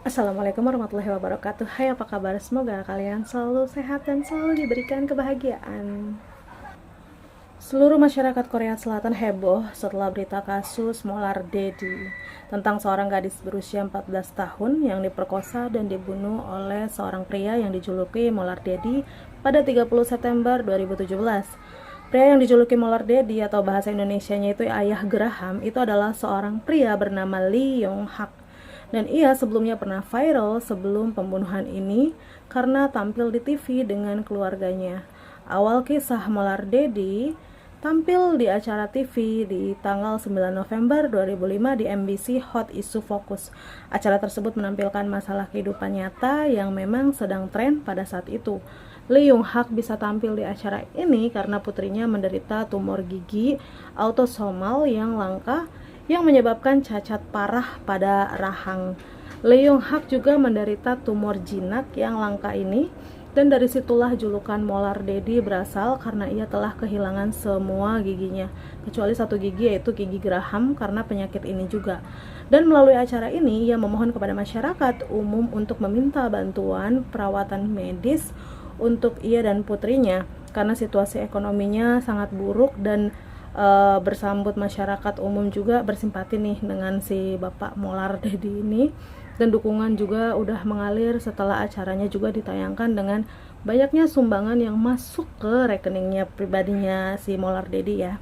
Assalamualaikum warahmatullahi wabarakatuh. Hai, apa kabar? Semoga kalian selalu sehat dan selalu diberikan kebahagiaan. Seluruh masyarakat Korea Selatan heboh setelah berita kasus Molar Dedi tentang seorang gadis berusia 14 tahun yang diperkosa dan dibunuh oleh seorang pria yang dijuluki Molar Dedi pada 30 September 2017. Pria yang dijuluki Molar Dedi atau bahasa Indonesianya itu Ayah Geraham itu adalah seorang pria bernama Lee Yong Hak. Dan ia sebelumnya pernah viral sebelum pembunuhan ini karena tampil di TV dengan keluarganya. Awal kisah Molar Dedi tampil di acara TV di tanggal 9 November 2005 di MBC Hot Issue Focus. Acara tersebut menampilkan masalah kehidupan nyata yang memang sedang tren pada saat itu. Lee Yong Hak bisa tampil di acara ini karena putrinya menderita tumor gigi autosomal yang langka yang menyebabkan cacat parah pada rahang. Lee Yong Hak juga menderita tumor jinak yang langka ini, dan dari situlah julukan Molar Dedi berasal karena ia telah kehilangan semua giginya, kecuali satu gigi yaitu gigi geraham karena penyakit ini juga. Dan melalui acara ini ia memohon kepada masyarakat umum untuk meminta bantuan perawatan medis untuk ia dan putrinya karena situasi ekonominya sangat buruk dan bersambut masyarakat umum juga bersimpati nih dengan si Bapak Molar Dedi ini, dan dukungan juga udah mengalir setelah acaranya juga ditayangkan dengan banyaknya sumbangan yang masuk ke rekeningnya pribadinya si Molar Dedi ya.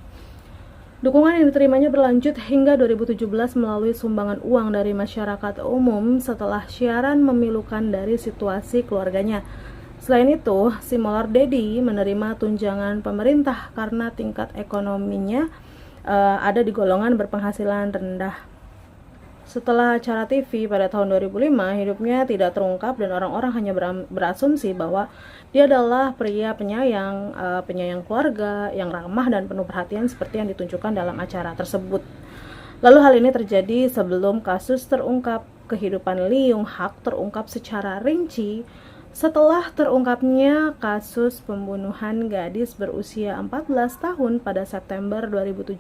Dukungan yang diterimanya berlanjut hingga 2017 melalui sumbangan uang dari masyarakat umum setelah siaran memilukan dari situasi keluarganya. Selain itu, si Molar Dedi menerima tunjangan pemerintah karena tingkat ekonominya ada di golongan berpenghasilan rendah. Setelah acara TV pada tahun 2005, hidupnya tidak terungkap dan orang-orang hanya berasumsi bahwa dia adalah pria penyayang, penyayang keluarga yang ramah dan penuh perhatian seperti yang ditunjukkan dalam acara tersebut. Lalu hal ini terjadi sebelum kasus terungkap. Kehidupan Lee Yong Hak terungkap secara rinci setelah terungkapnya kasus pembunuhan gadis berusia 14 tahun pada September 2017,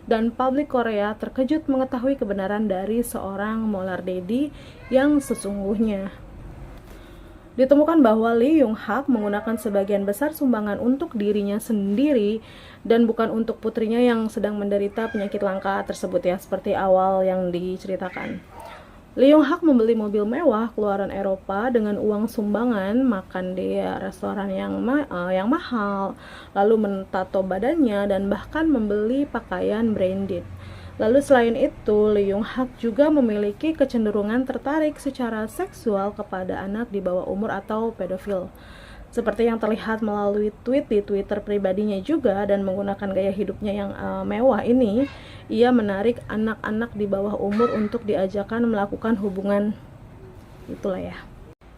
dan publik Korea terkejut mengetahui kebenaran dari seorang Molar Dedi yang sesungguhnya. Ditemukan bahwa Lee Yong Hak menggunakan sebagian besar sumbangan untuk dirinya sendiri dan bukan untuk putrinya yang sedang menderita penyakit langka tersebut ya, seperti awal yang diceritakan. Lee Yong Hak membeli mobil mewah keluaran Eropa dengan uang sumbangan, makan di restoran yang mahal, lalu mentato badannya dan bahkan membeli pakaian branded. Lalu selain itu, Lee Yong Hak juga memiliki kecenderungan tertarik secara seksual kepada anak di bawah umur atau pedofil. Seperti yang terlihat melalui tweet di Twitter pribadinya juga, dan menggunakan gaya hidupnya yang mewah ini, ia menarik anak-anak di bawah umur untuk diajakkan melakukan hubungan. Itulah ya.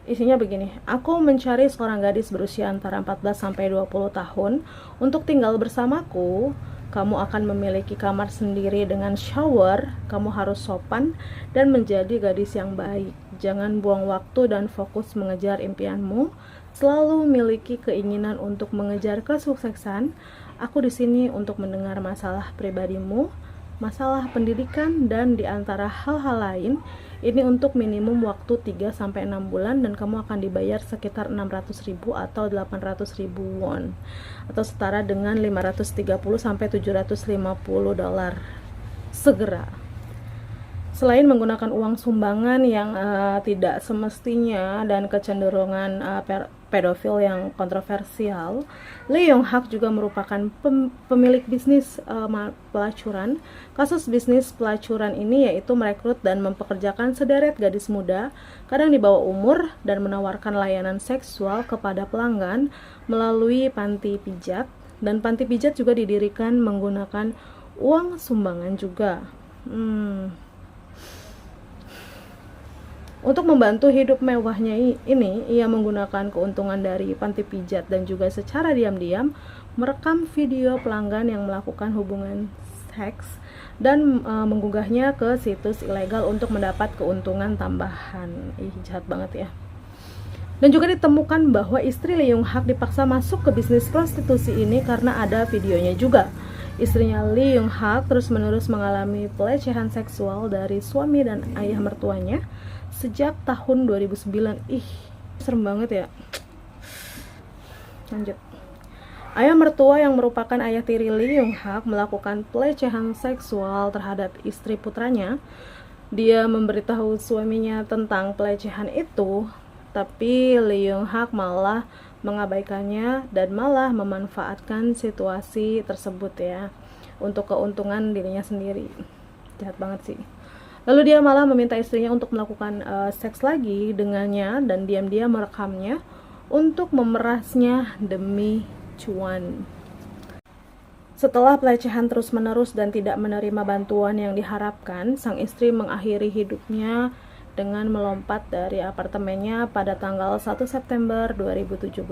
Isinya begini, aku mencari seorang gadis berusia antara 14-20 tahun untuk tinggal bersamaku. Kamu akan memiliki kamar sendiri dengan shower, kamu harus sopan dan menjadi gadis yang baik. Jangan buang waktu dan fokus mengejar impianmu. Selalu miliki keinginan untuk mengejar kesuksesan. Aku di sini untuk mendengar masalah pribadimu, masalah pendidikan, dan di antara hal-hal lain, ini untuk minimum waktu 3-6 bulan dan kamu akan dibayar sekitar 600.000 atau 800.000 won atau setara dengan 530-750 dolar. Segera. Selain menggunakan uang sumbangan yang tidak semestinya dan kecenderungan pedofil yang kontroversial, Lee Yong Hak juga merupakan pemilik bisnis pelacuran. Kasus bisnis pelacuran ini yaitu merekrut dan mempekerjakan sederet gadis muda, kadang di bawah umur, dan menawarkan layanan seksual kepada pelanggan melalui panti pijat, dan panti pijat juga didirikan menggunakan uang sumbangan juga. Untuk membantu hidup mewahnya ini, ia menggunakan keuntungan dari panti pijat dan juga secara diam-diam merekam video pelanggan yang melakukan hubungan seks dan mengunggahnya ke situs ilegal untuk mendapat keuntungan tambahan. Jahat banget ya. Dan juga ditemukan bahwa istri Lee Yong Hak dipaksa masuk ke bisnis prostitusi ini karena ada videonya juga. Istrinya Lee Young Hak terus-menerus mengalami pelecehan seksual dari suami dan ayah mertuanya sejak tahun 2009. Ih, serem banget ya. Lanjut. Ayah mertua yang merupakan ayah tiri Lee Young Hak melakukan pelecehan seksual terhadap istri putranya. Dia memberitahu suaminya tentang pelecehan itu, tapi Lee Young Hak malah mengabaikannya dan malah memanfaatkan situasi tersebut ya untuk keuntungan dirinya sendiri. Jahat banget sih. Lalu dia malah meminta istrinya untuk melakukan seks lagi dengannya dan diam-diam merekamnya untuk memerasnya demi cuan. Setelah pelecehan terus-menerus dan tidak menerima bantuan yang diharapkan, sang istri mengakhiri hidupnya dengan melompat dari apartemennya pada tanggal 1 September 2017.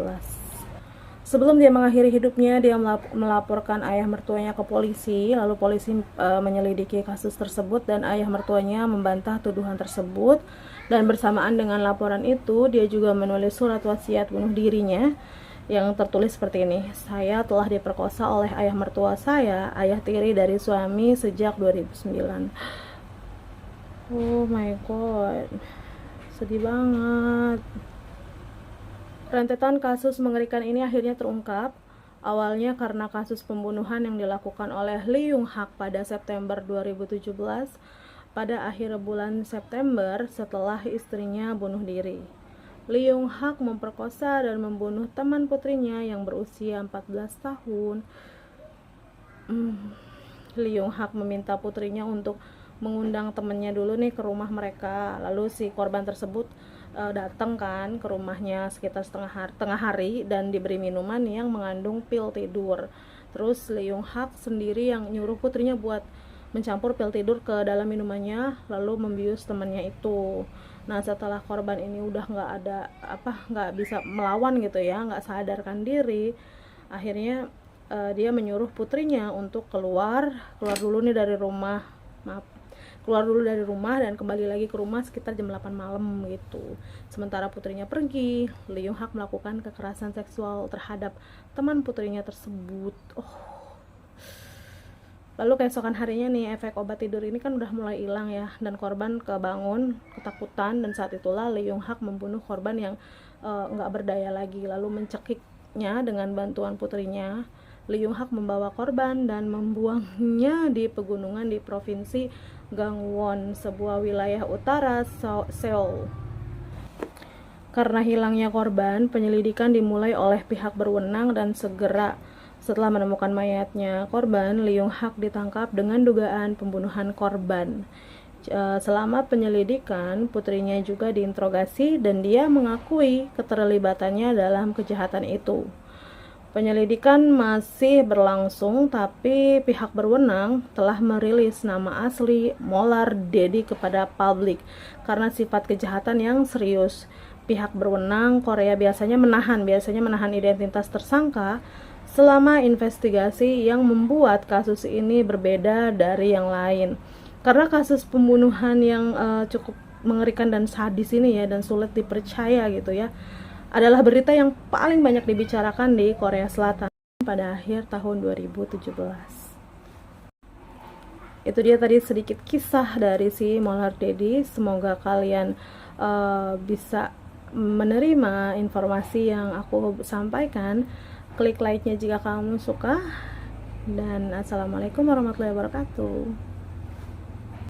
Sebelum dia mengakhiri hidupnya, dia melaporkan ayah mertuanya ke polisi, lalu polisi menyelidiki kasus tersebut dan ayah mertuanya membantah tuduhan tersebut. Dan bersamaan dengan laporan itu, dia juga menulis surat wasiat bunuh dirinya yang tertulis seperti ini: saya telah diperkosa oleh ayah mertua saya, ayah tiri dari suami, sejak 2009. Oh my god, sedih banget. Rentetan kasus mengerikan ini akhirnya terungkap, awalnya karena kasus pembunuhan yang dilakukan oleh Lee Young Hak pada September 2017. Pada akhir bulan September, setelah istrinya bunuh diri, Lee Young Hak memperkosa dan membunuh teman putrinya yang berusia 14 tahun. Lee Young Hak meminta putrinya untuk mengundang temannya dulu nih ke rumah mereka. Lalu si korban tersebut datang kan ke rumahnya sekitar tengah hari dan diberi minuman yang mengandung pil tidur. Terus Lee Young Hak sendiri yang nyuruh putrinya buat mencampur pil tidur ke dalam minumannya lalu membius temannya itu. Nah, setelah korban ini udah nggak bisa melawan gitu ya, nggak sadarkan diri, akhirnya dia menyuruh putrinya untuk keluar dulu nih dari rumah. Keluar dulu dari rumah dan kembali lagi ke rumah sekitar jam 8 malam gitu. Sementara putrinya pergi, Lee Young Hak melakukan kekerasan seksual terhadap teman putrinya tersebut. Lalu keesokan harinya nih, efek obat tidur ini kan udah mulai hilang ya, dan korban kebangun ketakutan, dan saat itulah Lee Young Hak membunuh korban yang nggak berdaya lagi, lalu mencekiknya dengan bantuan putrinya. Lee Young Hak membawa korban dan membuangnya di pegunungan di provinsi Gangwon, sebuah wilayah utara Seoul. Karena hilangnya korban, penyelidikan dimulai oleh pihak berwenang dan segera setelah menemukan mayatnya korban, Lee Young Hak ditangkap dengan dugaan pembunuhan korban. Selama penyelidikan, putrinya juga diinterogasi dan dia mengakui keterlibatannya dalam kejahatan itu. Penyelidikan masih berlangsung, tapi pihak berwenang telah merilis nama asli Molar Dedi kepada publik karena sifat kejahatan yang serius. Pihak berwenang Korea biasanya menahan identitas tersangka selama investigasi yang membuat kasus ini berbeda dari yang lain. Karena kasus pembunuhan yang cukup mengerikan dan sadis ini ya, dan sulit dipercaya gitu ya, adalah berita yang paling banyak dibicarakan di Korea Selatan pada akhir tahun 2017. Itu dia tadi sedikit kisah dari si Molar Dedi. Semoga kalian bisa menerima informasi yang aku sampaikan. Klik like-nya jika kamu suka, dan assalamualaikum warahmatullahi wabarakatuh.